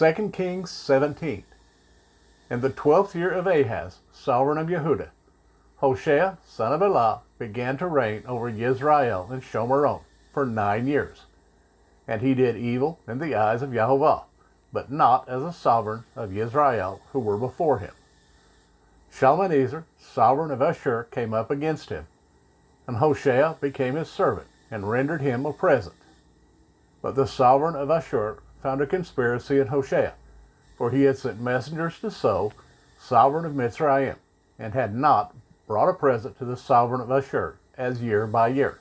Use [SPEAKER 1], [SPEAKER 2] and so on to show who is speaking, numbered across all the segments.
[SPEAKER 1] 2 Kings 17. In the 12th year of Ahaz, sovereign of Yehudah, Hoshea, son of Elah, began to reign over Israel and Shomeron for 9 years. And he did evil in the eyes of Yahovah, but not as a sovereign of Israel who were before him. Shalmaneser, sovereign of Ashur, came up against him, and Hoshea became his servant and rendered him a present. But the sovereign of Ashur found a conspiracy in Hoshea, for he had sent messengers to So, sovereign of Mitzrayim, and had not brought a present to the sovereign of Ashur, as year by year.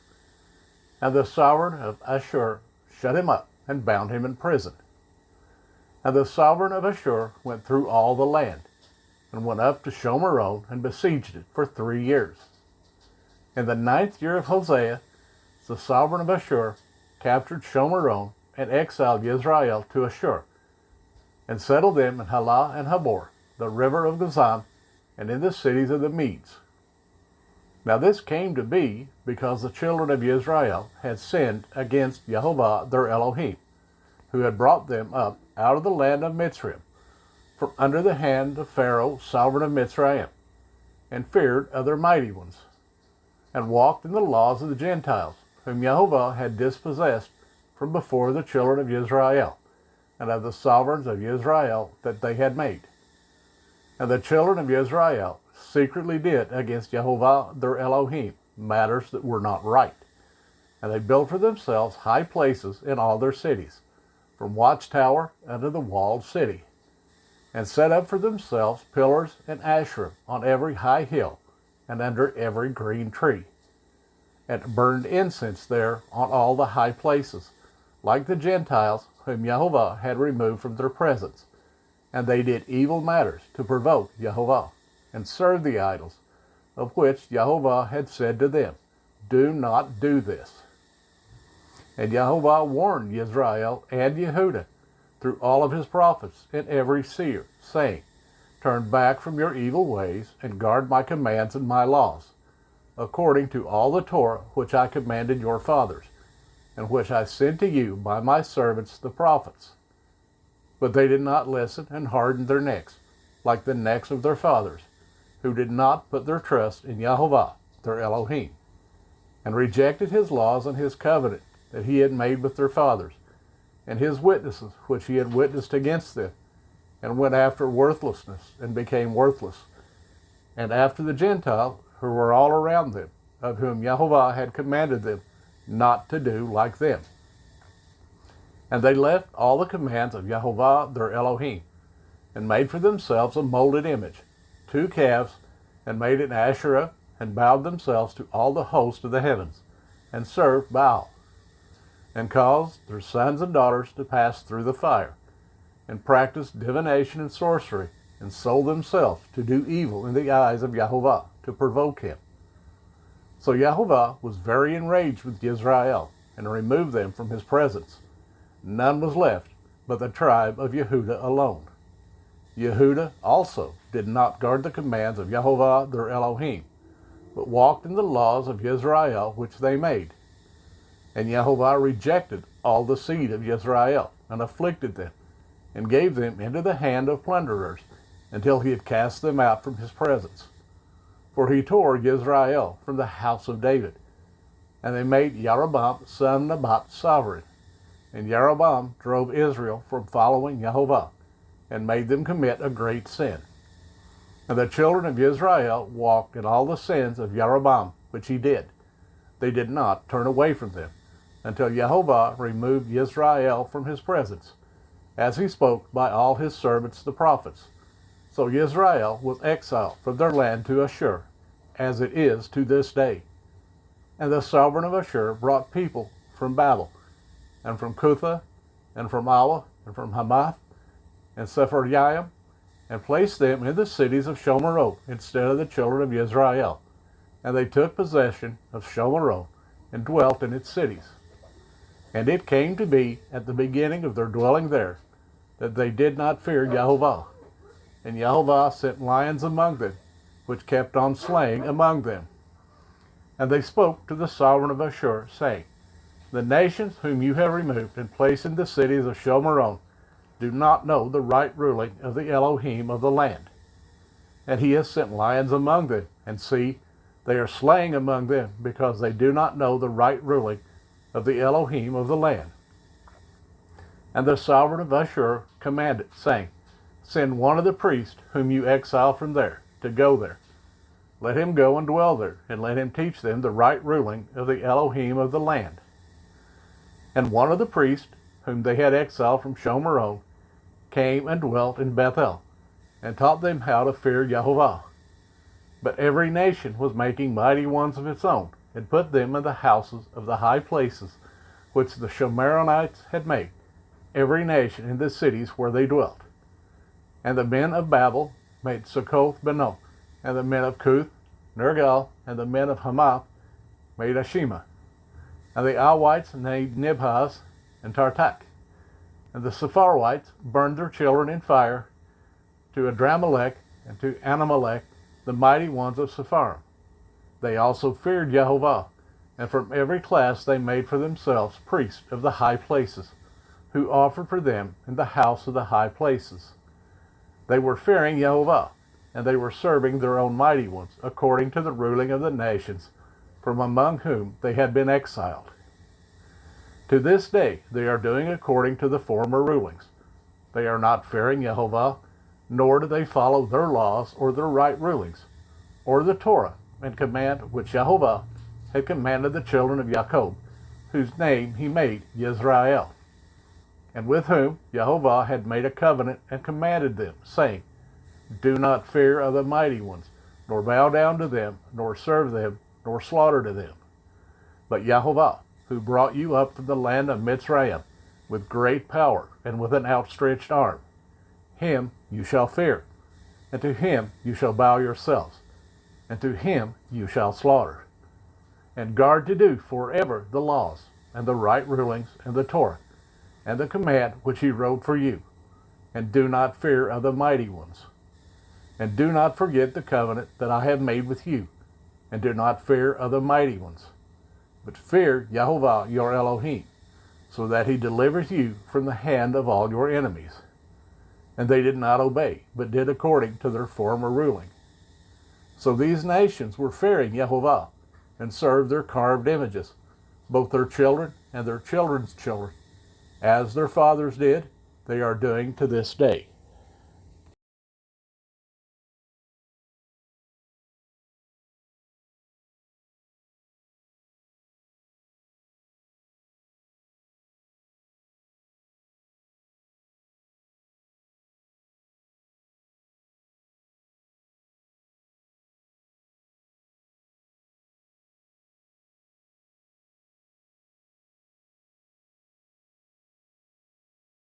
[SPEAKER 1] And the sovereign of Ashur shut him up and bound him in prison. And the sovereign of Ashur went through all the land, and went up to Shomeron and besieged it for 3 years. In the 9th year of Hosea, the sovereign of Ashur captured Shomeron and exiled Israel to Ashur, and settled them in Halah and Habor, the river of Gozan, and in the cities of the Medes. Now this came to be because the children of Israel had sinned against Yehovah their Elohim, who had brought them up out of the land of Mitzrayim, from under the hand of Pharaoh, sovereign of Mitzrayim, and feared other mighty ones, and walked in the laws of the Gentiles, whom Yehovah had dispossessed from before the children of Israel, and of the sovereigns of Israel that they had made. And the children of Israel secretly did against Yehovah their Elohim matters that were not right. And they built for themselves high places in all their cities, from watchtower unto the walled city, and set up for themselves pillars and asherim on every high hill and under every green tree, and burned incense there on all the high places, like the Gentiles whom Yehovah had removed from their presence. And they did evil matters to provoke Yehovah, and served the idols, of which Yehovah had said to them, Do not do this. And Yehovah warned Israel and Yehudah through all of his prophets and every seer, saying, Turn back from your evil ways, and guard my commands and my laws, according to all the Torah which I commanded your fathers, and which I sent to you by my servants the prophets. But they did not listen, and hardened their necks, like the necks of their fathers, who did not put their trust in Yehovah, their Elohim, and rejected his laws and his covenant that he had made with their fathers, and his witnesses which he had witnessed against them, and went after worthlessness, and became worthless, and after the Gentiles who were all around them, of whom Yehovah had commanded them not to do like them. And they left all the commands of Yehovah their Elohim, and made for themselves a molded image, 2 calves, and made an Asherah, and bowed themselves to all the host of the heavens, and served Baal, and caused their sons and daughters to pass through the fire, and practiced divination and sorcery, and sold themselves to do evil in the eyes of Yehovah, to provoke him. So Yehovah was very enraged with Israel, and removed them from his presence. None was left but the tribe of Yehudah alone. Yehudah also did not guard the commands of Yehovah their Elohim, but walked in the laws of Israel which they made. And Yehovah rejected all the seed of Israel, and afflicted them, and gave them into the hand of plunderers, until he had cast them out from his presence. For he tore Israel from the house of David, and they made Jeroboam son of Nebat sovereign. And Jeroboam drove Israel from following Yehovah, and made them commit a great sin. And the children of Israel walked in all the sins of Jeroboam, which he did. They did not turn away from them, until Yehovah removed Israel from his presence, as he spoke by all his servants the prophets. So Israel was exiled from their land to Ashur, as it is to this day. And the sovereign of Ashur brought people from Babel, and from Cutha, and from Awa, and from Hamath, and Sepharvaim, and placed them in the cities of Shomeron instead of the children of Israel. And they took possession of Shomeron, and dwelt in its cities. And it came to be at the beginning of their dwelling there, that they did not fear Yehovah. And Yehovah sent lions among them, which kept on slaying among them. And they spoke to the sovereign of Ashur, saying, The nations whom you have removed and placed in the cities of Shomeron do not know the right ruling of the Elohim of the land. And he has sent lions among them, and see, they are slaying among them, because they do not know the right ruling of the Elohim of the land. And the sovereign of Ashur commanded, saying, Send one of the priests whom you exile from there, to go there. Let him go and dwell there, and let him teach them the right ruling of the Elohim of the land. And one of the priests, whom they had exiled from Shomeron, came and dwelt in Bethel, and taught them how to fear Jehovah. But every nation was making mighty ones of its own, and put them in the houses of the high places which the Shomeronites had made, every nation in the cities where they dwelt. And the men of Babel made Succoth Benoth, and the men of Cuth, Nergal, and the men of Hamath made Ashima. And the Awites made Nibhaz and Tartak. And the Sepharwites burned their children in fire to Adramelech and to Anamelech, the mighty ones of Sepharim. They also feared Jehovah, and from every class they made for themselves priests of the high places, who offered for them in the house of the high places. They were fearing Jehovah, and they were serving their own mighty ones, according to the ruling of the nations, from among whom they had been exiled. To this day they are doing according to the former rulings. They are not fearing Jehovah, nor do they follow their laws or their right rulings, or the Torah and command which Jehovah had commanded the children of Jacob, whose name he made Yisrael, and with whom Jehovah had made a covenant and commanded them, saying, Do not fear of the mighty ones, nor bow down to them, nor serve them, nor slaughter to them. But Jehovah, who brought you up from the land of Mitzrayim, with great power and with an outstretched arm, him you shall fear, and to him you shall bow yourselves, and to him you shall slaughter. And guard to do forever the laws, and the right rulings, and the Torah, and the command which he wrote for you, and do not fear of the mighty ones. And do not forget the covenant that I have made with you, and do not fear of the mighty ones, but fear Jehovah your Elohim, so that he delivers you from the hand of all your enemies. And they did not obey, but did according to their former ruling. So these nations were fearing Jehovah, and served their carved images, both their children and their children's children. As their fathers did, they are doing to this day.